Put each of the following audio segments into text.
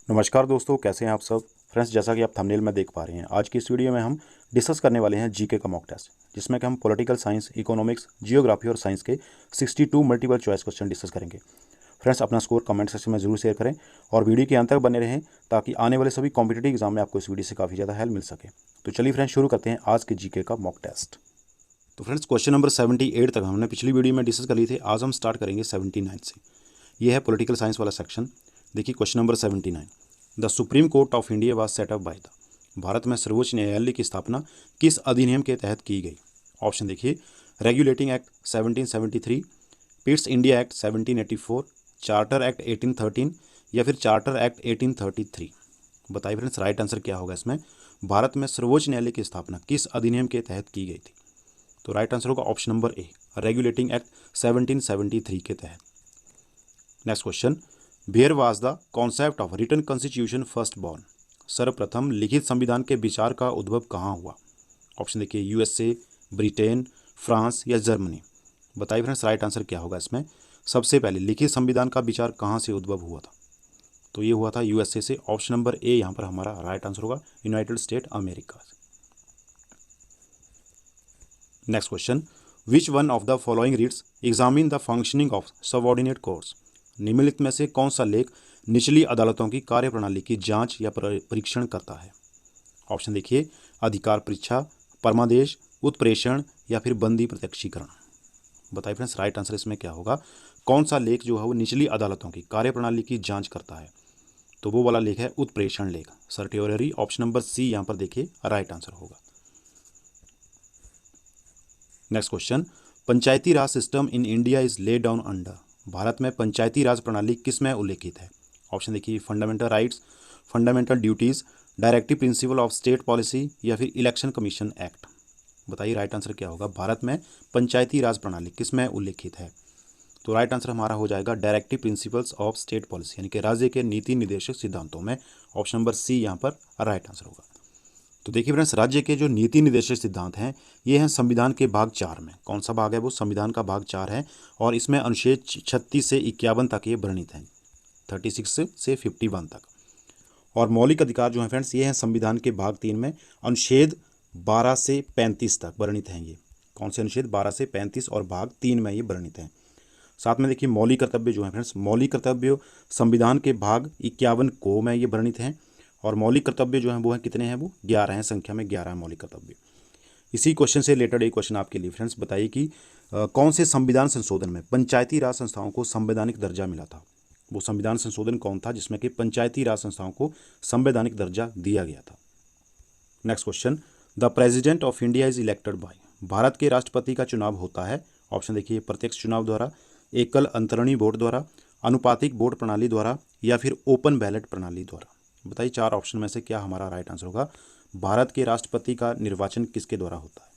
नमस्कार दोस्तों, कैसे हैं आप सब। फ्रेंड्स, जैसा कि आप थंबनेल में देख पा रहे हैं, आज की इस वीडियो में हम डिस्कस करने वाले हैं जीके का मॉक टेस्ट, जिसमें कि हम पॉलिटिकल साइंस, इकोनॉमिक्स, जियोग्राफी और साइंस के 62 मल्टीपल चॉइस क्वेश्चन डिस्कस करेंगे। फ्रेंड्स, अपना स्कोर कमेंट सेक्शन में जरूर शेयर करें और वीडियो के अंत तक बने रहें ताकि आने वाले सभी कॉम्पिटिटिव एग्जाम में आपको इस वीडियो से काफ़ी ज़्यादा हेल्प मिल सके। तो चलिए फ्रेंड्स, शुरू करते हैं आज के जीके का मॉक टेस्ट। तो फ्रेंड्स, क्वेश्चन नंबर 78 तक हमने पिछली वीडियो में डिस्कस कर लिए थे। आज हम स्टार्ट करेंगे 79 से। यह है पॉलिटिकल साइंस वाला सेक्शन। देखिए question number 79। The supreme court of India was set up by the. Bharat में सर्वोच्च न्यायालय की स्थापना किस अधिनियम के तहत की गई। ऑप्शन देखिए, regulating act 1773, Pitt's India act 1784, charter act 1813 या फिर चार्टर एक्ट 1833। बताइए फ्रेंड्स, राइट आंसर क्या होगा इसमें। भारत में सर्वोच्च न्यायालय की स्थापना किस अधिनियम के तहत की गई थी। तो राइट आंसर होगा option number A, regulating act 1773 के तहत। Next question, where was the concept of written constitution first born. सर्वप्रथम लिखित संविधान के विचार का उद्भव कहाँ हुआ। ऑप्शन देखिए, यूएसए, ब्रिटेन, फ्रांस या जर्मनी। बताइए फ्रेंड्स, राइट आंसर क्या होगा इसमें। सबसे पहले लिखित संविधान का विचार कहाँ से उद्भव हुआ था। तो ये हुआ था यूएसए से। ऑप्शन नंबर ए यहाँ पर हमारा राइट आंसर होगा, United state America. Next question, which one of the following reads examine the functioning of subordinate courts. निम्नलिखित में से कौन सा लेख निचली अदालतों की कार्यप्रणाली की जांच या परीक्षण करता है। ऑप्शन देखिए, अधिकार परीक्षा, परमादेश, उत्प्रेषण या फिर बंदी प्रत्यक्षीकरण। बताइए फ्रेंड्स, राइट आंसर इसमें क्या होगा। कौन सा लेख जो है वो निचली अदालतों की कार्यप्रणाली की जांच करता है। तो वो वाला लेख है उत्प्रेषण लेख, सर्टियोररी। ऑप्शन नंबर सी यहाँ पर देखिए राइट आंसर होगा। Next question, Panchayati Raj system in India is laid down under. Bharat में पंचायती राज प्रणाली किस में उल्लेखित है। ऑप्शन देखिए, fundamental rights, fundamental duties, directive principle of state policy या फिर इलेक्शन कमीशन एक्ट। बताइए राइट आंसर क्या होगा। भारत में पंचायती राज प्रणाली किस में उल्लेखित है। तो राइट आंसर हमारा हो जाएगा directive principles of state policy, यानी कि राज्य के नीति निर्देशक सिद्धांतों में। ऑप्शन नंबर सी यहाँ पर राइट आंसर होगा। तो देखिए फ्रेंड्स, राज्य के जो नीति निर्देशक सिद्धांत हैं ये हैं संविधान के भाग 4 में। कौन सा भाग है वो, संविधान का भाग 4 है और इसमें अनुच्छेद 36 से 51 तक ये वर्णित हैं, 36 से 51 तक। और मौलिक अधिकार जो हैं फ्रेंड्स ये हैं संविधान के भाग 3 में, अनुच्छेद 12 से 35 तक वर्णित हैं। ये कौन से अनुच्छेद, 12 से 35 और भाग 3 में ये वर्णित हैं। साथ में देखिए मौलिक कर्तव्य जो हैं फ्रेंड्स, मौलिक कर्तव्य संविधान के भाग 51 को में ये वर्णित हैं। और मौलिक कर्तव्य जो हैं वो हैं कितने हैं, वो 11 हैं, संख्या में 11 है मौलिक कर्तव्य। इसी क्वेश्चन से रिलेटेड एक क्वेश्चन आपके लिए फ्रेंड्स, बताइए कि कौन से संविधान संशोधन में पंचायती राज संस्थाओं को संवैधानिक दर्जा मिला था। वो संविधान संशोधन कौन था जिसमें कि पंचायती राज संस्थाओं को संवैधानिक दर्जा दिया गया था। Next question, the president of India is elected by. Bharat के राष्ट्रपति का चुनाव होता है। ऑप्शन देखिए, प्रत्यक्ष चुनाव द्वारा, एकल अंतरणी वोट द्वारा, अनुपातिक वोट प्रणाली द्वारा या फिर ओपन बैलेट प्रणाली द्वारा। बताइए चार ऑप्शन में से क्या हमारा राइट आंसर होगा। भारत के राष्ट्रपति का निर्वाचन किसके द्वारा होता है।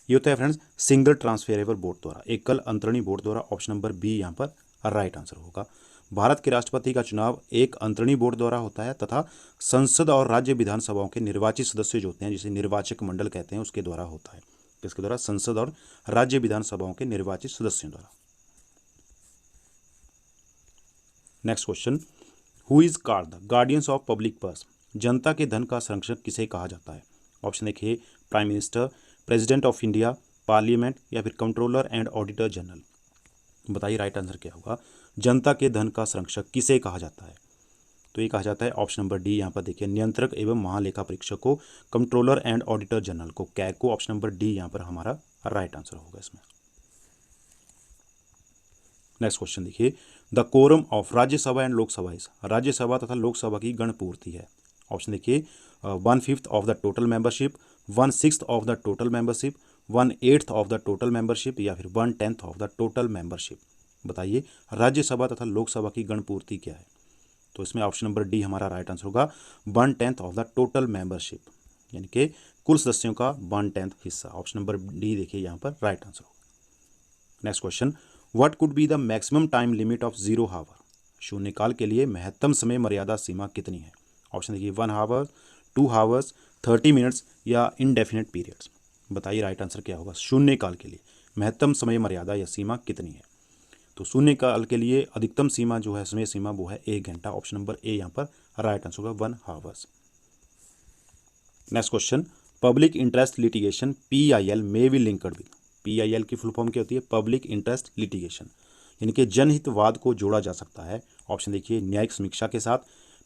ये होता है फ्रेंड्स सिंगल ट्रांसफेरेबल वोट द्वारा, एकल अंतरणी वोट द्वारा। ऑप्शन नंबर बी यहाँ पर राइट आंसर होगा। भारत के राष्ट्रपति का चुनाव एक अंतरणी वोट द्वारा होता है तथा संसद और राज्य विधानसभाओं के निर्वाचित सदस्य जो होते हैं, जिसे निर्वाचक मंडल कहते हैं, उसके द्वारा होता है। किसके द्वारा, संसद और राज्य विधानसभाओं के निर्वाचित सदस्यों द्वारा। Next question, who is called the guardians of public purse. जनता के धन का संरक्षक किसे कहा जाता है। ऑप्शन देखिए, prime minister, president of India, parliament या फिर कंट्रोलर एंड ऑडिटर जनरल। बताइए राइट आंसर क्या होगा। जनता के धन का संरक्षक किसे कहा जाता है। तो ये कहा जाता है ऑप्शन नंबर डी, यहाँ पर देखिए, नियंत्रक एवं महालेखा परीक्षक को, कंट्रोलर एंड ऑडिटर जनरल को, कैग को। ऑप्शन नंबर डी यहाँ पर हमारा राइट आंसर होगा इसमें। नेक्स्ट क्वेश्चन देखिए, the quorum of Rajya Sabha and Lok Sabha is. Rajya Sabha तथा लोकसभा की गणपूर्ति है। ऑप्शन देखिए, 1/5 of the total membership, 1/6 of the total membership, 1/8 of the total membership या फिर 1/10 ऑफ द टोटल मेंबरशिप। बताइए राज्यसभा तथा लोकसभा की गणपूर्ति क्या है। तो इसमें ऑप्शन नंबर डी हमारा राइट आंसर होगा, 1/10 ऑफ द टोटल मेंबरशिप, यानी कि कुल सदस्यों का 1/10 हिस्सा। ऑप्शन नंबर डी देखिए यहाँ पर राइट आंसर होगा। Next question, what could be the maximum time limit of 0 हावर। शून्यकाल के लिए महत्तम समय मर्यादा सीमा कितनी है। ऑप्शन देखिए, 1 हावर, 2 हावर्स, 30 मिनट्स या इनडेफिनेट पीरियड्स। बताइए राइट आंसर क्या होगा। शून्यकाल के लिए महत्तम समय मर्यादा या सीमा कितनी है। तो शून्यकाल के लिए अधिकतम सीमा जो है, समय सीमा, वो है 1 घंटा। ऑप्शन नंबर ए यहाँ पर राइट आंसर होगा, 1 hours. Next question, public interest litigation PIL may be linked with. PIL की फुल फॉर्म क्या होती है? पब्लिक इंटरेस्ट लिटिगेशन, यानी कि जनहितवाद को जोड़ा जा सकता है। ऑप्शन देखिए, न्यायिक समीक्षा के साथ,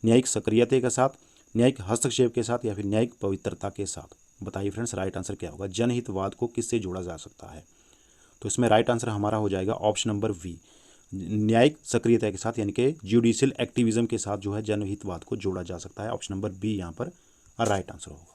न्यायिक सक्रियता के साथ, न्यायिक हस्तक्षेप के साथ, या फिर न्यायिक पवित्रता के साथ। बताइए फ्रेंड्स, राइट आंसर क्या होगा? जनहितवाद को किससे जोड़ा जा सकता है? तो इसमें राइट आंसर हमारा हो जाएगा ऑप्शन नंबर बी, न्यायिक सक्रियता के साथ, यानी कि जुडिशियल एक्टिविज्म के साथ जो है जनहितवाद को जोड़ा जा सकता है। ऑप्शन नंबर बी यहाँ पर राइट आंसर होगा।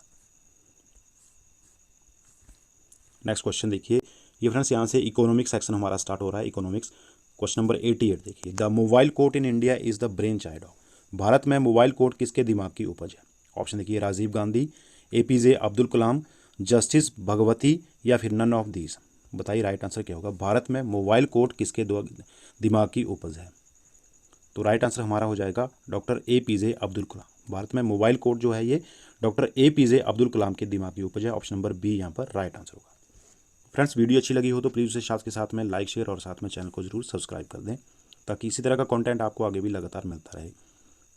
नेक्स्ट क्वेश्चन देखिए, ये फ्रेंड्स यहाँ से इकोनॉमिक्स सेक्शन हमारा स्टार्ट हो रहा है। इकोनॉमिक्स क्वेश्चन नंबर 88 देखिए, the mobile court in India is the brain child of. Bharat में मोबाइल कोर्ट किसके दिमाग की उपज है? ऑप्शन देखिए, राजीव गांधी, APJ अब्दुल कलाम, जस्टिस भगवती, या फिर नन ऑफ दीज। बताइए राइट आंसर क्या होगा? भारत में मोबाइल कोर्ट किसके दिमाग की उपज है? तो राइट आंसर हमारा हो जाएगा डॉक्टर APJ अब्दुल कलाम। भारत में मोबाइल कोर्ट जो है ये डॉक्टर APJ अब्दुल कलाम के दिमाग की उपज है। ऑप्शन नंबर बी यहाँ पर राइट आंसर होगा। फ्रेंड्स, वीडियो अच्छी लगी हो तो प्लीज़ उसे साथ के साथ में लाइक, शेयर और साथ में चैनल को जरूर सब्सक्राइब कर दें, ताकि इसी तरह का कंटेंट आपको आगे भी लगातार मिलता रहे।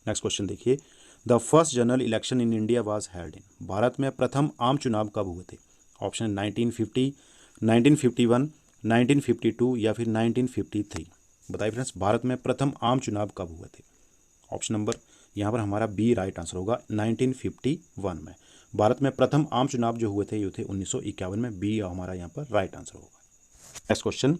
नेक्स्ट क्वेश्चन देखिए, the first general election in India was held in. Bharat में प्रथम आम चुनाव कब हुए थे? ऑप्शन 1950, 1951, 1952 या फिर 1953। बताइए फ्रेंड्स, भारत में प्रथम आम चुनाव कब हुए थे? ऑप्शन नंबर यहाँ पर हमारा बी राइट आंसर होगा, 1951 में। भारत में प्रथम आम चुनाव जो हुए थे ये थे 1951 में। बी हमारा यहाँ पर राइट आंसर होगा। Next question,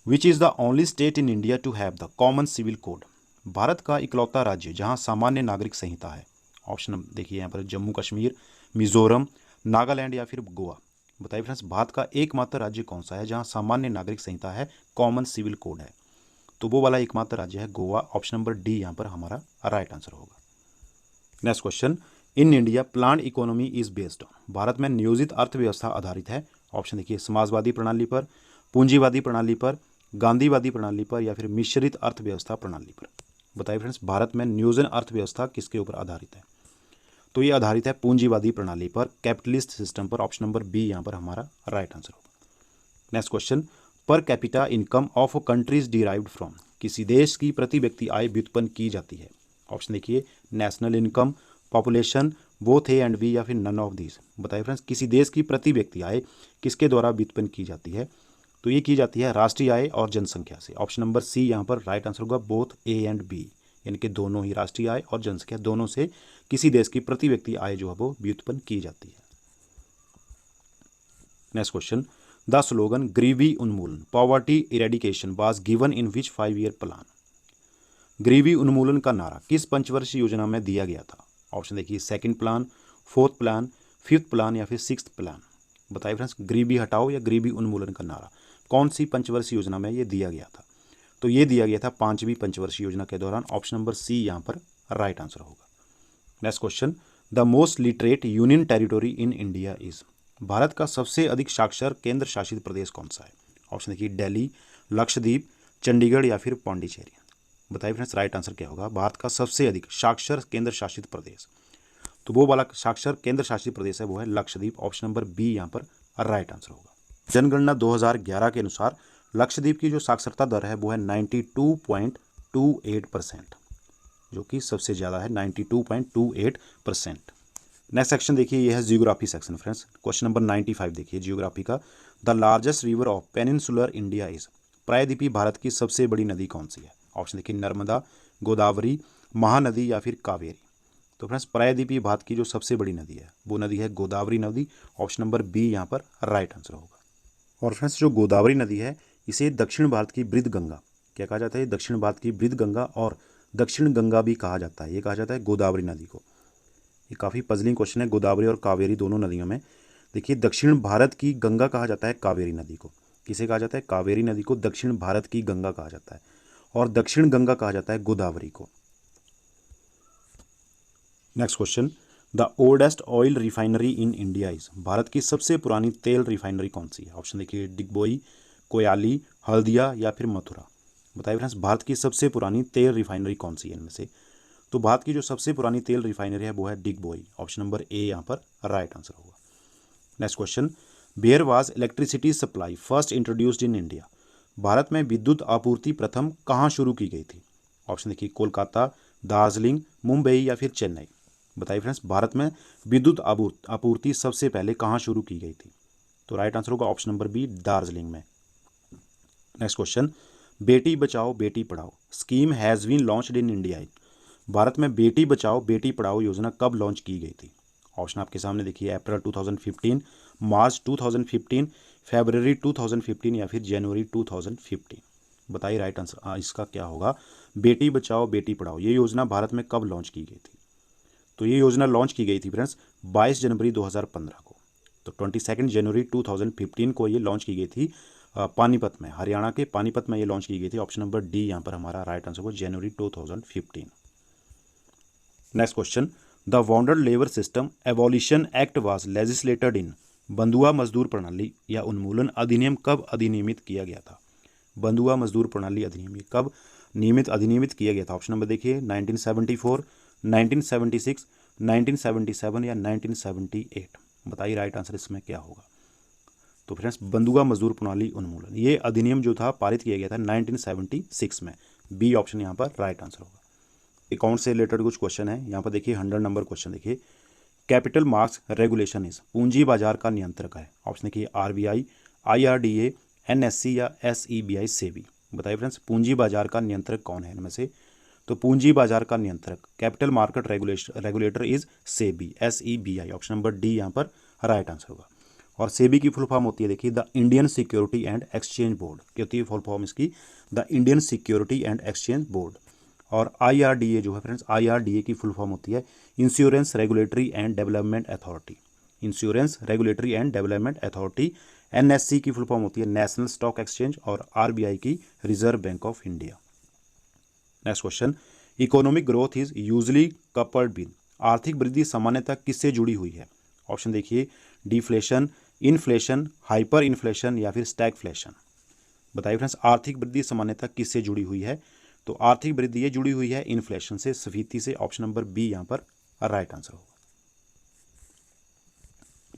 which is the only state in India to have the common civil code. Bharat का इकलौता राज्य जहाँ सामान्य नागरिक संहिता है। ऑप्शन देखिए यहाँ पर जम्मू कश्मीर, मिजोरम, नागालैंड या फिर गोवा। बताइए फ्रेंड्स, भारत का एकमात्र राज्य कौन सा है जहाँ सामान्य नागरिक संहिता है, कॉमन सिविल कोड है? तो वो वाला एकमात्र राज्य है गोवा। ऑप्शन नंबर डी यहाँ पर हमारा राइट आंसर होगा। Next question, in India planned economy is based on. Bharat में नियोजित अर्थव्यवस्था आधारित है। ऑप्शन देखिए, समाजवादी प्रणाली पर, पूंजीवादी प्रणाली पर, गांधीवादी प्रणाली पर, या फिर मिश्रित अर्थव्यवस्था प्रणाली पर। बताइए फ्रेंड्स, भारत में नियोजन अर्थव्यवस्था किसके ऊपर आधारित है? तो ये आधारित है पूंजीवादी प्रणाली पर, कैपिटलिस्ट सिस्टम पर। ऑप्शन नंबर बी यहाँ पर हमारा राइट आंसर होगा। Next question, per capita income of countries derived from. किसी देश की प्रति व्यक्ति आय व्युत्पन्न की जाती है। ऑप्शन देखिए, national income, population, both A and B, या फिर नन ऑफ दीज। बताइए फ्रेंड्स, किसी देश की प्रति व्यक्ति आय किसके द्वारा व्युत्पन्न की जाती है? तो ये की जाती है राष्ट्रीय आय और जनसंख्या से। ऑप्शन नंबर सी यहाँ पर राइट आंसर होगा, बोथ ए एंड बी, यानी कि दोनों ही, राष्ट्रीय आय और जनसंख्या दोनों से किसी देश की प्रति व्यक्ति आय जो है वो व्युत्पन्न की जाती है। नेक्स्ट क्वेश्चन, द स्लोगन गरीबी उन्मूलन, poverty eradication was given in which 5-year plan. गरीबी उन्मूलन का नारा किस पंचवर्षीय योजना में दिया गया था? ऑप्शन देखिए, second plan, fourth plan, fifth plan, या फिर सिक्स्थ प्लान। बताइए फ्रेंड्स, गरीबी हटाओ या गरीबी उन्मूलन का नारा कौन सी पंचवर्षीय योजना में ये दिया गया था? तो ये दिया गया था 5वीं पंचवर्षीय योजना के दौरान। ऑप्शन नंबर सी यहाँ पर राइट आंसर होगा। Next question, the most literate union territory in India is. Bharat का सबसे अधिक साक्षर केंद्र शासित प्रदेश कौन सा है? ऑप्शन देखिए, दिल्ली, लक्षद्वीप, चंडीगढ़, या फिर पौंडीचेरी। बताइए फ्रेंड्स, राइट आंसर क्या होगा? भारत का सबसे अधिक साक्षर केंद्र शासित प्रदेश, तो वो वाला साक्षर केंद्र शासित प्रदेश है वो है लक्षद्वीप। ऑप्शन नंबर बी यहाँ पर राइट आंसर होगा। जनगणना 2011 के अनुसार लक्षद्वीप की जो साक्षरता दर है वो है 92.28%, जो कि सबसे ज़्यादा है, 92.28%। नेक्स्ट सेक्शन देखिए, ये है geography section friends. Question number 95 देखिए जियोग्राफी का, the largest river of peninsular India is. प्रायद्वीपीय भारत की सबसे बड़ी नदी कौन सी है? ऑप्शन देखिए, नर्मदा, गोदावरी, महानदी, या फिर कावेरी। तो फ्रेंड्स, प्रायद्वीपीय भारत की जो सबसे बड़ी नदी है वो नदी है गोदावरी नदी। ऑप्शन नंबर बी यहाँ पर राइट आंसर होगा। और फ्रेंड्स, जो गोदावरी नदी है इसे दक्षिण भारत की वृद्ध गंगा क्या कहा जाता है? दक्षिण भारत की वृद्ध गंगा और दक्षिण गंगा भी कहा जाता है। ये कहा जाता है गोदावरी नदी को। ये काफ़ी पजलिंग क्वेश्चन है, गोदावरी और कावेरी दोनों नदियों में। देखिए, दक्षिण भारत की गंगा कहा जाता है कावेरी नदी को। किसे कहा जाता है? कावेरी नदी को दक्षिण भारत की गंगा कहा जाता है, और दक्षिण गंगा कहा जाता है गोदावरी को। Next question, the oldest oil refinery in India is. Bharat की सबसे पुरानी तेल रिफाइनरी कौन सी है? ऑप्शन देखिए, डिगबोई, कोयाली, हल्दिया, या फिर मथुरा। बताइए फ्रेंड्स, भारत की सबसे पुरानी तेल रिफाइनरी कौन सी है इनमें से? तो भारत की जो सबसे पुरानी तेल रिफाइनरी है वो है डिगबोई। ऑप्शन नंबर ए यहाँ पर राइट आंसर होगा। Next question, where was electricity supply first introduced in India. Bharat में विद्युत आपूर्ति प्रथम कहाँ शुरू की गई थी? ऑप्शन देखिए कोलकाता, दार्जिलिंग, मुंबई या फिर चेन्नई। बताइए फ्रेंड्स, भारत में विद्युत आपूर्ति सबसे पहले कहाँ शुरू की गई थी? तो राइट आंसर होगा ऑप्शन नंबर बी, दार्जिलिंग में। Next question, Beti Bachao Beti Padhao scheme has been launched in India. Bharat में बेटी बचाओ बेटी पढ़ाओ योजना कब लॉन्च की गई थी? ऑप्शन आपके सामने देखिए, अप्रैल 2015, मार्च 2015, फरवरी 2015 या फिर जनवरी 2015। बताइए राइट आंसर इसका क्या होगा। बेटी बचाओ बेटी पढ़ाओ ये योजना भारत में कब लॉन्च की गई थी? तो ये योजना लॉन्च की गई थी फ्रेंड्स 22 जनवरी 2015 को। तो 22 जनवरी 2015 को ये लॉन्च की गई थी पानीपत में, हरियाणा के पानीपत में ये लॉन्च की गई थी। ऑप्शन नंबर डी यहाँ पर हमारा राइट आंसर होगा, जनवरी 2015। Next question, the bonded labour system abolition act was legislated in. बंधुआ मजदूर प्रणाली या उन्मूलन अधिनियम कब अधिनियमित किया गया था? बंधुआ मजदूर प्रणाली अधिनियम कब अधिनियमित किया गया था? ऑप्शन नंबर देखिए 1974, 1976, 1977 या 1978। बताइए राइट आंसर इसमें क्या होगा। तो फ्रेंड्स, बंधुआ मजदूर प्रणाली उन्मूलन ये अधिनियम जो था पारित किया गया था 1976 में। बी ऑप्शन यहाँ पर राइट आंसर होगा। अकाउंट से रिलेटेड कुछ क्वेश्चन है यहाँ पर देखिए, 100 नंबर क्वेश्चन देखिए। कैपिटल मार्क्स रेगुलेशन इज पूंजी बाजार का नियंत्रक है। ऑप्शन देखिए आरबीआई, आईआरडीए, एनएससी या एसईबीआई सेबी। बताइए फ्रेंड्स, पूंजी बाजार का नियंत्रक कौन है इनमें से? तो पूंजी बाजार का नियंत्रक capital market regulator is SEBI, SEBI. Option number D यहाँ पर राइट आंसर होगा। और सेबी की फुल फॉर्म होती है देखिए the Indian security and exchange board. क्या होती है फुल फॉर्म इसकी? The Indian security and exchange board. और आईआरडीए जो है फ्रेंड्स, आईआरडीए की फुल फॉर्म होती है insurance regulatory and development authority, insurance regulatory and development authority. NSC की फुल फॉर्म होती है नेशनल स्टॉक एक्सचेंज। और आरबीआई की reserve bank of India. Next question, economic growth is usually coupled with. आर्थिक वृद्धि सामान्यतः किससे जुड़ी हुई है? ऑप्शन देखिए डिफ्लेशन, इन्फ्लेशन, हाइपर इन्फ्लेशन या फिर स्टैगफ्लेशन। बताइए फ्रेंड्स, आर्थिक वृद्धि सामान्यतः किससे जुड़ी हुई है? तो आर्थिक वृद्धि ये जुड़ी हुई है इन्फ्लेशन से, स्फीति से। ऑप्शन नंबर बी यहाँ पर राइट आंसर होगा।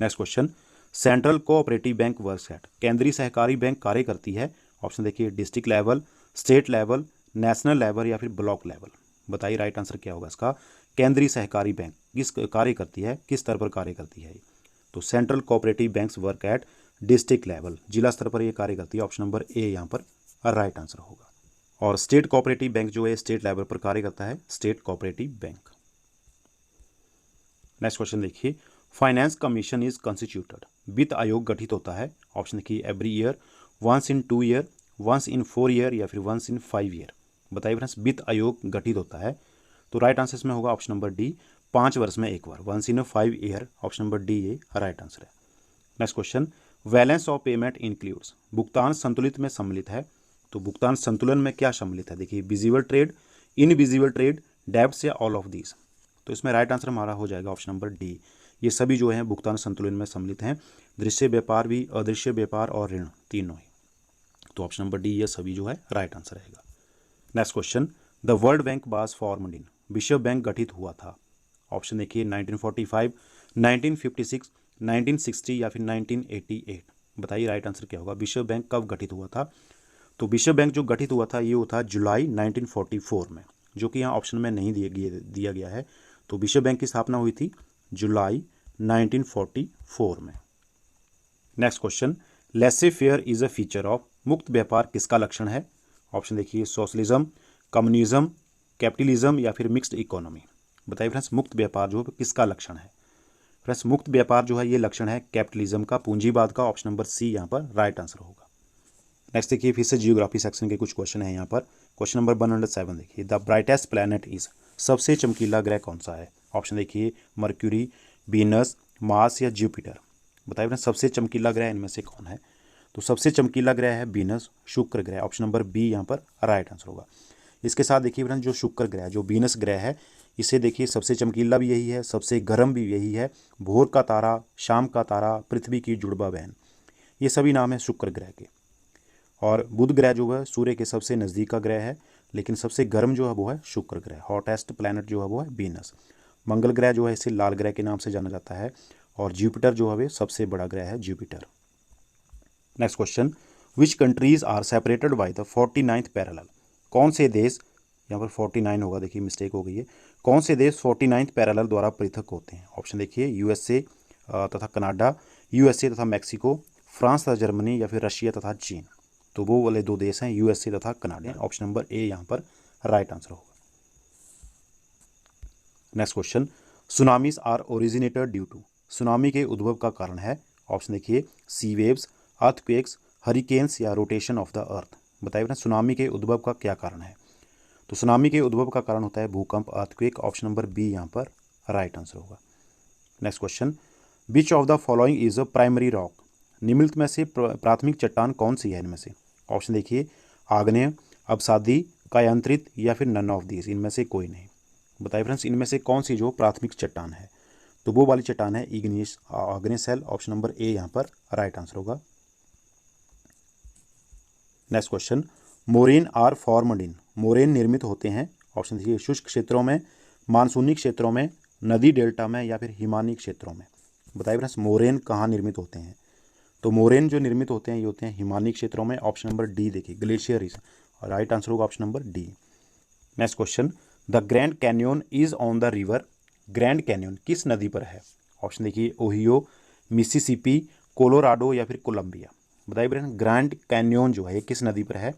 Next question, central cooperative bank works at. केंद्रीय सहकारी बैंक कार्य करती है। ऑप्शन देखिए district level, state level, national level या फिर ब्लॉक लेवल। बताइए राइट आंसर क्या होगा इसका। केंद्रीय सहकारी बैंक किस कार्य करती है, किस स्तर पर कार्य करती है? तो central cooperative banks work at district level, जिला स्तर पर यह कार्य करती है। ऑप्शन नंबर ए यहाँ पर राइट आंसर होगा। और स्टेट कोऑपरेटिव बैंक जो है स्टेट लेवल पर कार्य करता है, state cooperative bank. Next question देखिए, फाइनेंस कमीशन इज कंस्टिट्यूटेड। वित्त आयोग गठित होता है। ऑप्शन देखिए every year, once in 2 year, once in 4 year या फिर वंस इन 5 ईयर। बताइए फ्रेंड्स, वित्त आयोग गठित होता है। तो राइट आंसर इसमें होगा ऑप्शन नंबर डी, 5 वर्ष में एक बार, once in 5 year. Option number D ये राइट आंसर है। Next question, balance of payment includes. भुगतान संतुलित में सम्मिलित है। तो भुगतान संतुलन में क्या सम्मिलित है? देखिए visible trade, invisible trade, debts या ऑल ऑफ दीज। तो इसमें राइट आंसर हमारा हो जाएगा ऑप्शन नंबर डी। ये सभी जो है भुगतान संतुलन में सम्मिलित हैं। दृश्य व्यापार भी, अदृश्य व्यापार और ऋण, तीनों ही। तो ऑप्शन नंबर डी ये सभी जो है राइट आंसर रहेगा। Next question, the world bank was formed in. विश्व बैंक गठित हुआ था। ऑप्शन देखिए 1945, 1956, 1960 या फिर 1988। बताइए राइट आंसर क्या होगा। विश्व बैंक कब गठित हुआ था? तो विश्व बैंक जो गठित हुआ था ये हुआ था जुलाई 1944 में, जो कि यहाँ ऑप्शन में नहीं दिया गया है। तो विश्व बैंक की स्थापना हुई थी जुलाई 1944 में। नेक्स्ट क्वेश्चन, लेसे fair is a feature of. मुक्त व्यापार किसका लक्षण है? ऑप्शन देखिए सोशलिज्म, कम्युनिज्म, कैपिटलिज्म या फिर मिक्स्ड इकोनॉमी। बताइए फ्रेंड्स, मुक्त व्यापार जो किसका लक्षण है? फ्रेंड्स, मुक्त व्यापार जो है ये लक्षण है कैपिटलिज्म का, पूंजीवाद का। ऑप्शन नंबर सी यहाँ पर राइट आंसर होगा। नेक्स्ट देखिए फिर से जियोग्राफी सेक्शन के कुछ क्वेश्चन है यहाँ पर। क्वेश्चन नंबर 107 देखिए, द ब्राइटेस्ट प्लैनेट इज। सबसे चमकीला ग्रह कौन सा है? ऑप्शन देखिए मर्क्यूरी, वीनस, मार्स या जुपिटर। बताइए फ्रेंड्स, सबसे चमकीला ग्रह इनमें से कौन है? तो सबसे चमकीला ग्रह है वीनस, शुक्र ग्रह। ऑप्शन नंबर बी यहाँ पर राइट आंसर होगा। इसके साथ देखिए फ्रेंड्स, जो शुक्र ग्रह, जो वीनस ग्रह है, इसे देखिए सबसे चमकीला भी यही है, सबसे गर्म भी यही है, भोर का तारा, शाम का तारा, पृथ्वी की जुड़वा बहन, ये सभी नाम है शुक्र ग्रह के। और बुध ग्रह जो है सूर्य के सबसे नज़दीक का ग्रह है, लेकिन सबसे गर्म जो है वो है शुक्र ग्रह। हॉटेस्ट प्लैनेट जो है वो है वीनस। मंगल ग्रह जो है इसे लाल ग्रह के नाम से जाना जाता है। और जुपिटर जो है वे सबसे बड़ा ग्रह है Jupiter. Next question, which countries are separated by the 49th parallel. कौन से देश, यहाँ पर 49 होगा, देखिए मिस्टेक हो गई है, कौन से देश 49th पैरेलल द्वारा पृथक होते हैं। ऑप्शन देखिए यूएसए तथा कनाडा, यूएसए तथा मैक्सिको, फ्रांस तथा जर्मनी, या फिर रशिया तथा चीन। तो वो वाले दो देश हैं यूएसए तथा कनाडा। ऑप्शन नंबर ए यहाँ पर राइट आंसर होगा। Next question, tsunamis are originated due to. Tsunami के उद्भव का कारण है। ऑप्शन देखिए सी वेव्स, अर्थक्वेक्स, हरिकेन्स या रोटेशन ऑफ द अर्थ। बताइए बेटा सुनामी के उद्भव का क्या कारण है। तो सुनामी के उद्भव का कारण होता है भूकंप, अर्थक्वेक। ऑप्शन नंबर बी यहाँ पर राइट आंसर होगा। Next question, which of the following is a primary rock. निम्नलिखित में से प्राथमिक चट्टान कौन सी है इनमें से। ऑप्शन देखिए आग्नेय, अवसादी, कायांतरित या फिर नन ऑफ दीज, इनमें से कोई नहीं। बताइए फ्रेंड्स इनमें से कौन सी जो प्राथमिक चट्टान है। तो वो वाली चट्टान है इग्नियस आग्नेय सेल। ऑप्शन नंबर ए यहाँ पर राइट आंसर होगा। Next question, moraine are formed in. Moraine निर्मित होते हैं। ऑप्शन देखिए शुष्क क्षेत्रों में, मानसूनी क्षेत्रों में, नदी डेल्टा में या फिर हिमानी क्षेत्रों में। बताइए फ्रेंड्स मोरेन कहाँ निर्मित होते हैं। तो मोरेन जो निर्मित होते हैं ये होते हैं हिमानी क्षेत्रों में। ऑप्शन नंबर डी देखिए ग्लेशियर रीजन, और राइट आंसर होगा option number D. Next question, the grand Canyon is on the river. Grand Canyon किस नदी पर है। ऑप्शन देखिए ओहियो, मिसिसिपी, कोलोराडो या फिर कोलंबिया। बताइए फ्रेंड्स ग्रैंड कैन्यन जो है ये किस नदी पर है।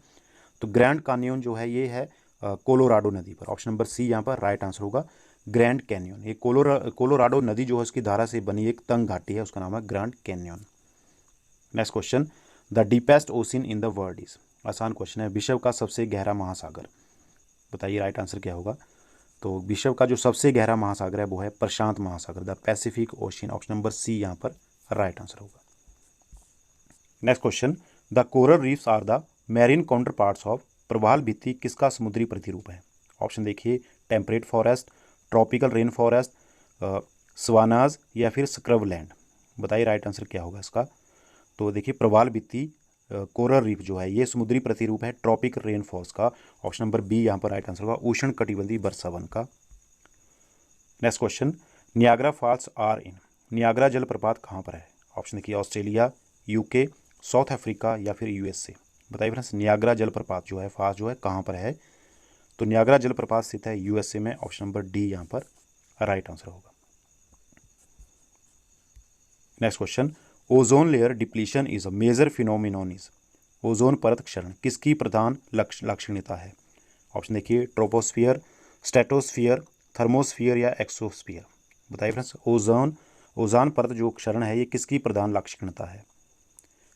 तो ग्रैंड कैन्यन जो है ये है कोलोराडो नदी पर। ऑप्शन नंबर सी यहाँ पर राइट आंसर होगा ग्रैंड कैन्यन। ये कोलोराडो नदी जो है उसकी धारा से बनी एक तंग घाटी है, उसका नाम है grand Canyon. Next question, the deepest ocean in the world is. आसान क्वेश्चन है, विश्व का सबसे गहरा महासागर। बताइए राइट आंसर क्या होगा। तो विश्व का जो सबसे गहरा महासागर है वो है प्रशांत महासागर, the Pacific Ocean. Option number C यहाँ पर राइट आंसर होगा। Next question, the coral reefs are the marine counterparts of. प्रवाल भित्ति किसका समुद्री प्रतिरूप है। ऑप्शन देखिए temperate forest, tropical rain forest, savannas या फिर स्क्रब लैंड। बताइए राइट आंसर क्या होगा इसका। तो देखिए प्रवाल भित्ति कोरल रीफ जो है ये समुद्री प्रतिरूप है ट्रॉपिक रेन फॉल्स का। ऑप्शन नंबर बी यहाँ पर राइट आंसर होगा उष्ण कटिबंधीय वर्षा वन का। Next question, Niagara falls are in. Niagara जलप्रपात कहाँ पर है। ऑप्शन देखिए ऑस्ट्रेलिया, यूके, साउथ अफ्रीका या फिर यूएसए। बताइए फ्रेंड्स नियाग्रा जलप्रपात जो है फॉल्स जो है कहाँ पर है। तो नियाग्रा जलप्रपात स्थित है यूएसए में। ऑप्शन नंबर डी यहाँ पर राइट आंसर होगा। Next question, ozone layer depletion is a major phenomenon is. Ozone परत क्षरण किसकी प्रधान लाक्षणिकता है। ऑप्शन देखिए ट्रोपोस्फियर, स्ट्रेटोस्फियर, थर्मोस्फियर या एक्सोस्फियर। बताइए फ्रेंड्स ओजोन परत जो क्षरण है ये किसकी प्रधान लाक्षणिकता है।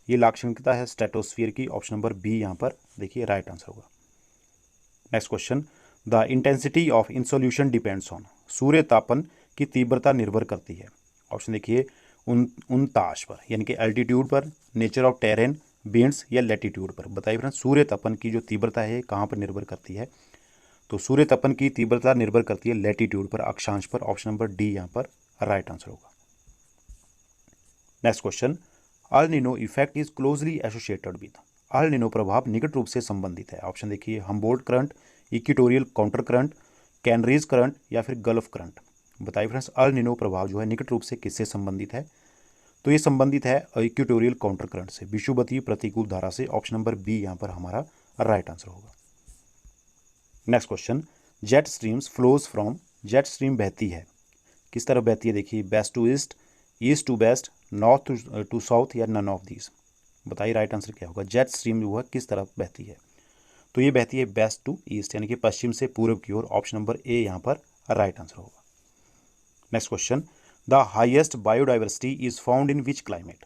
ये लाक्षणिकता है स्ट्रेटोस्फियर की। ऑप्शन नंबर बी यहाँ पर देखिए राइट आंसर होगा। Next question, the intensity of insolation depends on. सूर्य तापन की तीव्रता निर्भर करती है। ऑप्शन देखिए उन ताश पर यानी कि एल्टीट्यूड पर, नेचर ऑफ टेरेन, विंड्स या लैटिट्यूड पर। बताइए फ्रेंड्स सूर्य तपन की जो तीव्रता है कहाँ पर निर्भर करती है। तो सूर्य तपन की तीव्रता निर्भर करती है लैटिट्यूड पर, अक्षांश पर। ऑप्शन नंबर डी यहाँ पर राइट आंसर होगा। Next question, El Nino effect is closely associated with. El Nino प्रभाव निकट रूप से संबंधित है। ऑप्शन देखिए Humboldt current, equatorial counter current, कैनरीज current या फिर गल्फ करंट। बताइए फ्रेंड्स अल नीनो प्रभाव जो है निकट रूप से किससे संबंधित है। तो ये संबंधित है इक्वेटोरियल काउंटर करंट से, विषुवतीय प्रतिकूल धारा से। ऑप्शन नंबर बी यहाँ पर हमारा राइट आंसर होगा। Next question, jet streams flows from. Jet stream बहती है किस तरफ बहती है। देखिए west to east, east to west, north to south या नन ऑफ दीज। बताइए राइट आंसर क्या होगा। जेट स्ट्रीम जो है किस तरफ बहती है। तो ये बहती है वेस्ट टू ईस्ट यानी कि पश्चिम से पूर्व की ओर। ऑप्शन नंबर ए यहाँ पर राइट आंसर होगा। Next question, the highest biodiversity is found in which climate.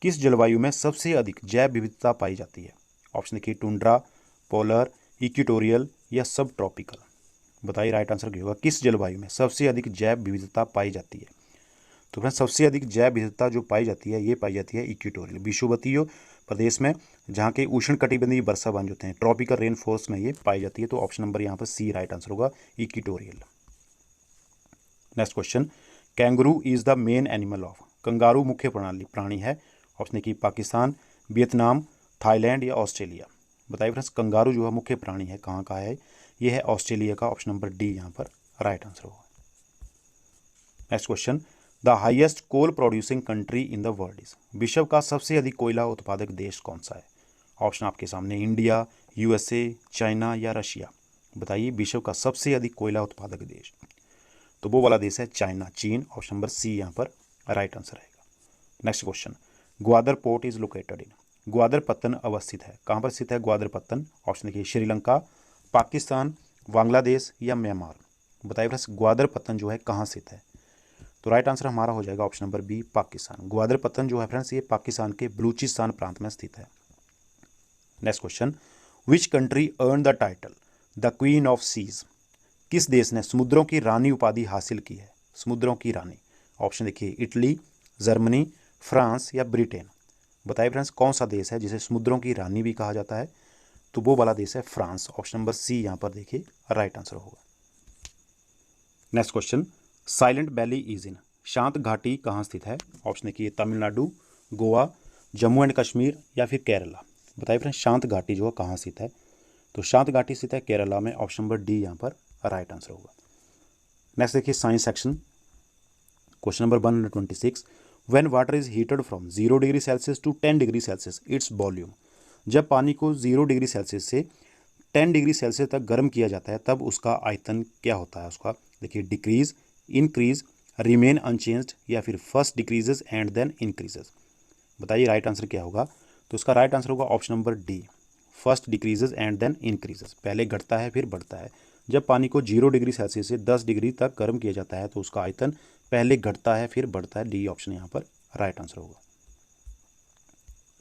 किस जलवायु में सबसे अधिक जैव विविधता पाई जाती है। ऑप्शन देखिए टुंड्रा, पोलर, इक्वेटोरियल या सब ट्रॉपिकल। बताइए राइट आंसर क्या होगा। किस जलवायु में सबसे अधिक जैव विविधता पाई जाती है। तो फ्रेंड्स सबसे अधिक जैव विविधता जो पाई जाती है ये पाई जाती है इक्वेटोरियल विषुवतीय प्रदेश में, जहाँ के उष्ण कटिबंधीय वर्षा वन होते हैं ट्रॉपिकल रेन फॉल्स में ये पाई जाती है। तो ऑप्शन नंबर यहाँ पर सी राइट आंसर होगा equatorial. Next question, kangaroo is the main animal of. Kangaroo मुख्य प्राणी है। ऑप्शन देखिए पाकिस्तान, वियतनाम, थाईलैंड या ऑस्ट्रेलिया। बताइए फ्रेंड्स कंगारू जो है मुख्य प्राणी है कहाँ का है। ये है ऑस्ट्रेलिया का। ऑप्शन नंबर डी यहाँ पर राइट आंसर होगा। Next question, the highest coal producing country in the world is. विश्व का सबसे अधिक कोयला उत्पादक देश कौन सा है। ऑप्शन आपके सामने, इंडिया, यूएसए, चाइना या रशिया। बताइए विश्व का सबसे अधिक कोयला उत्पादक देश। तो वो वाला देश है चाइना, चीन। ऑप्शन नंबर सी यहाँ पर राइट आंसर रहेगा। Next question, Gwadar port is located in. Gwadar पत्तन अवस्थित है, कहाँ पर स्थित है ग्वादर पत्तन? ऑप्शन देखिए, श्रीलंका, पाकिस्तान, बांग्लादेश या म्यांमार। बताइए फ्रेंड्स ग्वादर पत्तन जो है कहाँ स्थित है? तो राइट आंसर हमारा हो जाएगा option number B, Pakistan. Gwadar पत्तन जो है फ्रेंड्स ये पाकिस्तान के बलूचिस्तान प्रांत में स्थित है। Next question, which country earn the title the queen of seas. किस देश ने समुद्रों की रानी उपाधि हासिल की है? समुद्रों की रानी। ऑप्शन देखिए, इटली, जर्मनी, फ्रांस या ब्रिटेन। बताइए फ्रेंड्स कौन सा देश है जिसे समुद्रों की रानी भी कहा जाता है? तो वो वाला देश है फ्रांस। ऑप्शन नंबर सी यहाँ पर देखिए राइट आंसर होगा। Next question, silent valley is in. शांत घाटी कहाँ स्थित है? ऑप्शन देखिए, तमिलनाडु, गोवा, जम्मू एंड कश्मीर या फिर केरला। बताइए फ्रेंड्स शांत घाटी जो है कहाँ स्थित है? तो शांत घाटी स्थित है केरला में। ऑप्शन नंबर डी यहाँ पर राइट आंसर होगा। नेक्स्ट देखिए science section, question number 126, when water is heated from 0 degree Celsius to 10 degree Celsius it's volume. जब पानी को 0 डिग्री सेल्सियस से 10 डिग्री सेल्सियस तक गर्म किया जाता है तब उसका आयतन क्या होता है उसका? देखिए, डिक्रीज, इंक्रीज, रिमेन अनचेंज्ड या फिर first decreases and then increases. बताइए राइट आंसर क्या होगा? तो इसका राइट आंसर होगा option number D, first decreases and then increases. पहले घटता है फिर बढ़ता है। जब पानी को 0 डिग्री सेल्सियस से 10 डिग्री तक गर्म किया जाता है तो उसका आयतन पहले घटता है फिर बढ़ता है। डी ऑप्शन यहाँ पर राइट आंसर होगा।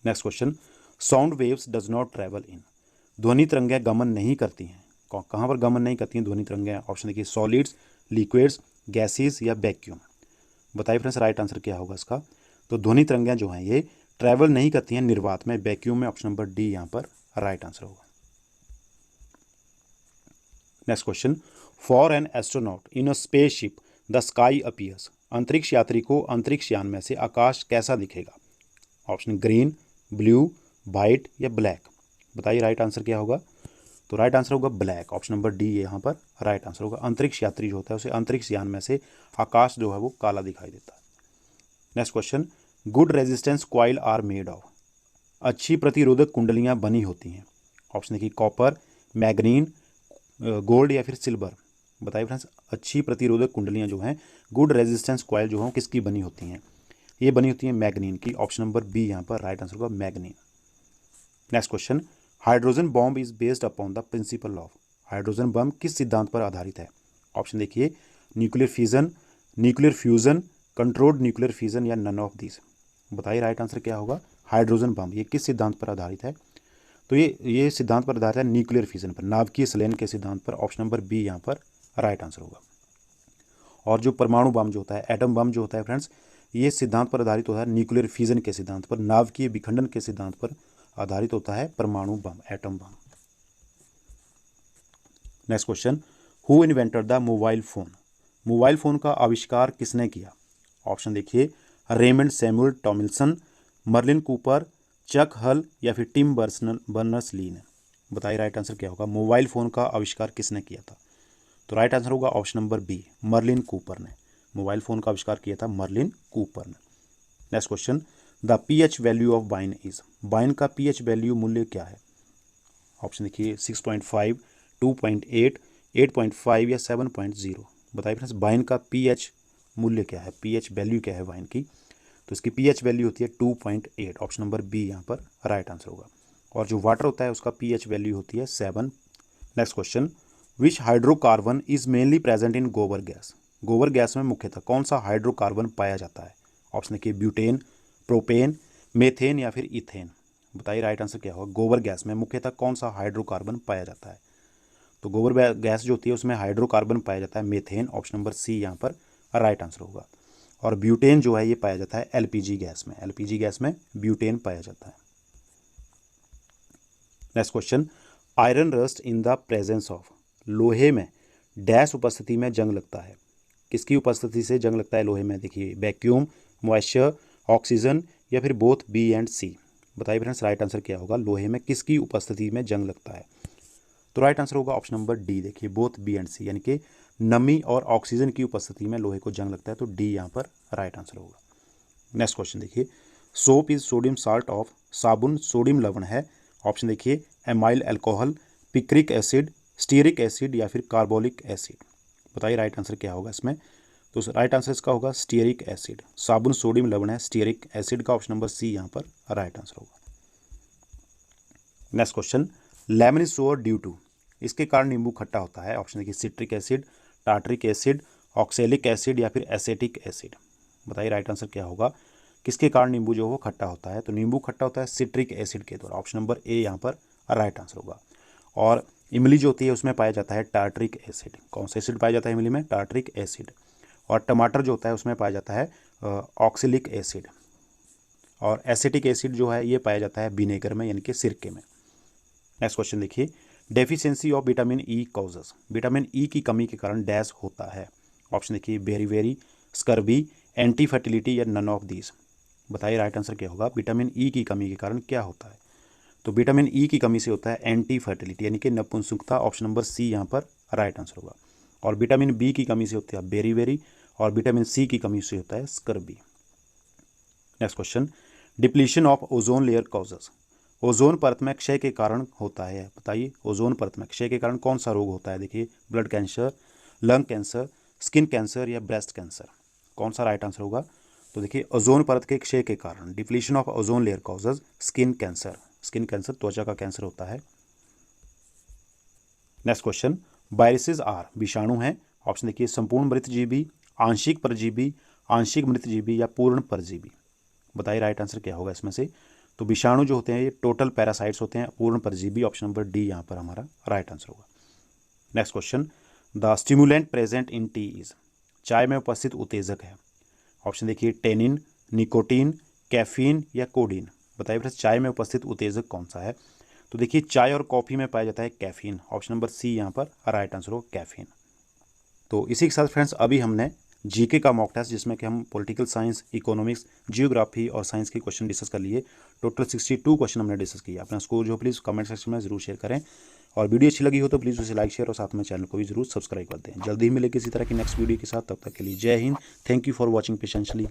Next question, sound waves does not travel in. ध्वनि तरंगें गमन नहीं करती हैं, कहाँ पर गमन नहीं करती हैं ध्वनि तरंगें? ऑप्शन देखिए, सॉलिड्स, लिक्विड्स, गैसेस या वैक्यूम। बताइए फ्रेंड्स राइट आंसर क्या होगा इसका? तो ध्वनि तरंगें जो हैं ये ट्रैवल नहीं करती हैं निर्वात में, वैक्यूम में। ऑप्शन नंबर डी यहाँ पर राइट आंसर होगा। Next question, for an astronaut in a spaceship the sky appears. अंतरिक्ष यात्री को अंतरिक्ष यान में से आकाश कैसा दिखेगा? ऑप्शन ग्रीन, ब्लू, वाइट या ब्लैक। बताइए राइट आंसर क्या होगा? तो राइट आंसर होगा ब्लैक। ऑप्शन नंबर डी यहाँ पर राइट आंसर होगा। अंतरिक्ष यात्री जो होता है उसे अंतरिक्ष यान में से आकाश जो है वो काला दिखाई देता है। Next question, good resistance coil are made of. अच्छी प्रतिरोधक कुंडलियाँ बनी होती हैं। ऑप्शन देखिए, कॉपर, मैग्नीन, गोल्ड या फिर सिल्वर। बताइए फ्रेंड्स अच्छी प्रतिरोधक कुंडलियाँ जो हैं, गुड रेजिस्टेंस क्वाइल जो हैं किसकी बनी होती हैं? ये बनी होती है मैग्नीन की। ऑप्शन नंबर बी यहाँ पर राइट आंसर होगा मैग्नीन। Next question, hydrogen bomb is based upon the principle of. Hydrogen बम किस सिद्धांत पर आधारित है? ऑप्शन देखिए, nuclear fission, nuclear fusion, controlled nuclear fission या नन ऑफ दिस। बताइए राइट आंसर क्या होगा? हाइड्रोजन बम ये किस सिद्धांत पर आधारित है? तो ये सिद्धांत पर आधारित है न्यूक्लियर फिजन पर, नाभिकीय संलयन के सिद्धांत पर। ऑप्शन नंबर बी यहाँ पर राइट आंसर होगा। और जो परमाणु बम जो होता है, एटम बम जो होता है फ्रेंड्स, ये सिद्धांत पर आधारित होता है न्यूक्लियर फिजन के सिद्धांत पर, नाभिकीय विखंडन के सिद्धांत पर आधारित होता है परमाणु बम, एटम बम। Next question, who invented the mobile phone. Mobile phone का आविष्कार किसने किया? ऑप्शन देखिए, Raymond Samuel Tomlinson, Merlin Cooper, Chuck Hull या फिर टिम बर्नर्स ली ने। बताइए राइट आंसर क्या होगा? मोबाइल फ़ोन का आविष्कार किसने किया था? तो राइट आंसर होगा option number B, Marlin Cooper ने। मोबाइल फ़ोन का आविष्कार किया था मर्लिन कूपर ने। Next question, the pH value of wine is. Wine का पीएच वैल्यू मूल्य क्या है? ऑप्शन देखिए, 6.5, 2.8, 8.5 या 7.0। बताइए फ्रेंड्स वाइन का पीएच मूल्य क्या है, पीएच वैल्यू क्या है वाइन की? तो इसकी पीएच वैल्यू होती है 2.8। ऑप्शन नंबर बी यहाँ पर राइट आंसर होगा। और जो वाटर होता है उसका पीएच वैल्यू होती है 7। Next question, which hydrocarbon is mainly present in गोबर गैस। गोबर गैस में मुख्यतः कौन सा हाइड्रोकार्बन पाया जाता है? ऑप्शन देखिए, ब्यूटेन, प्रोपेन, मेथेन या फिर इथेन। बताइए राइट आंसर क्या होगा? गोबर गैस में मुख्यतः कौन सा हाइड्रोकार्बन पाया जाता है? तो गोबर गैस जो होती है उसमें हाइड्रोकार्बन पाया जाता है मेथेन। ऑप्शन नंबर सी यहाँ पर राइट आंसर होगा। और ब्यूटेन जो है ये पाया जाता है एलपीजी गैस में, एलपीजी गैस में ब्यूटेन पाया जाता है। Next question, iron rust in the presence of. लोहे में डैश उपस्थिति में जंग लगता है। किसकी उपस्थिति से जंग लगता है लोहे में? देखिए, वैक्यूम, मॉइस्चर, ऑक्सीजन या फिर बोथ बी एंड सी। बताइए फ्रेंड्स राइट आंसर क्या होगा? लोहे में किसकी उपस्थिति में जंग लगता है? तो राइट आंसर होगा ऑप्शन नंबर डी, देखिए बोथ बी एंड सी, यानी कि नमी और ऑक्सीजन की उपस्थिति में लोहे को जंग लगता है। तो डी यहाँ पर राइट आंसर होगा। नेक्स्ट क्वेश्चन देखिए, soap is sodium salt of. साबुन सोडियम लवण है ऑप्शन देखिए amyl alcohol, picric acid, stearic acid या फिर कार्बोलिक एसिड। बताइए राइट आंसर क्या होगा इसमें। तो राइट आंसर इसका होगा स्टीयरिक एसिड। साबुन सोडियम लवण है स्टीयरिक एसिड का, ऑप्शन नंबर सी यहाँ पर राइट आंसर होगा। Next question, lemon is sour due to, इसके कारण नींबू खट्टा होता है। ऑप्शन देखिए citric acid, tartaric acid, oxalic acid या फिर एसेटिक एसिड। बताइए राइट आंसर क्या होगा, किसके कारण नींबू जो वो खट्टा होता है। तो नींबू खट्टा होता है सिट्रिक एसिड के द्वारा, ऑप्शन नंबर ए यहाँ पर राइट आंसर होगा। और इमली जो होती है उसमें पाया जाता है टार्टरिक एसिड। कौन सा एसिड पाया जाता है इमली में, टार्टरिक एसिड। और टमाटर जो होता है उसमें पाया जाता है ऑक्सैलिक एसिड। और एसेटिक एसिड जो है ये पाया जाता है विनेगर में यानी कि सिरके में। नेक्स्ट क्वेश्चन देखिए, deficiency of vitamin E causes, vitamin E की कमी के कारण डैश होता है। ऑप्शन देखिए बेरी, स्कर्वी, एंटी फर्टिलिटी या नन ऑफ दीज। बताइए राइट आंसर क्या होगा, विटामिन ई की कमी के कारण क्या होता है। तो विटामिन ई की कमी से होता है एंटी फर्टिलिटी यानी कि नपुंसकता, ऑप्शन नंबर सी यहाँ पर राइट आंसर होगा। और विटामिन बी की कमी से होता है बेरी, और विटामिन सी की कमी से होता है scurvy. Next question, depletion of ozone layer causes, ozone परत में क्षय के कारण होता है। बताइए ओजोन परत में क्षय के कारण कौन सा रोग होता है। देखिए blood cancer, lung cancer, skin cancer या ब्रेस्ट कैंसर। कौन सा राइट आंसर होगा। तो देखिए ओजोन परत के क्षय के कारण, depletion of ozone layer causes skin cancer. Skin cancer त्वचा का कैंसर होता है। नेक्स्ट क्वेश्चन, वायरसेस आर, विषाणु हैं। ऑप्शन देखिए संपूर्ण मृतजीवी, आंशिक परजीवी, आंशिक मृतजीवी या पूर्ण परजीवी। बताइए राइट आंसर क्या होगा इसमें से। तो विषाणु जो होते हैं ये टोटल पैरासाइट्स होते हैं, पूर्ण परजीवी, ऑप्शन नंबर डी यहाँ पर हमारा राइट आंसर होगा। Next question, the stimulant present in T is, चाय में उपस्थित उत्तेजक है। ऑप्शन देखिए टेनिन, निकोटीन, कैफीन या कोडीन। बताइए फिर चाय में उपस्थित उत्तेजक कौन सा है। तो देखिए चाय और कॉफ़ी में पाया जाता है कैफीन, ऑप्शन नंबर सी यहाँ पर राइट आंसर हो कैफीन। तो इसी के साथ फ्रेंड्स अभी हमने जीके का मॉक टेस्ट जिसमें कि हम पॉलिटिकल साइंस, इकोनॉमिक्स, जियोग्राफी और साइंस के क्वेश्चन डिस्कस कर लिए। टोटल 62 क्वेश्चन हमने डिस्कस किया। अपना स्कोर जो प्लीज़ कमेंट सेक्शन में जरूर शेयर करें, और वीडियो अच्छी लगी हो तो प्लीज़ उसे लाइक शेयर और साथ में चैनल को भी जरूर सब्सक्राइब कर दें। जल्दी ही मिले किसी तरह की नेक्स्ट वीडियो के साथ, तब तक के लिए जय हिंद। Thank you for watching पेशेंशली।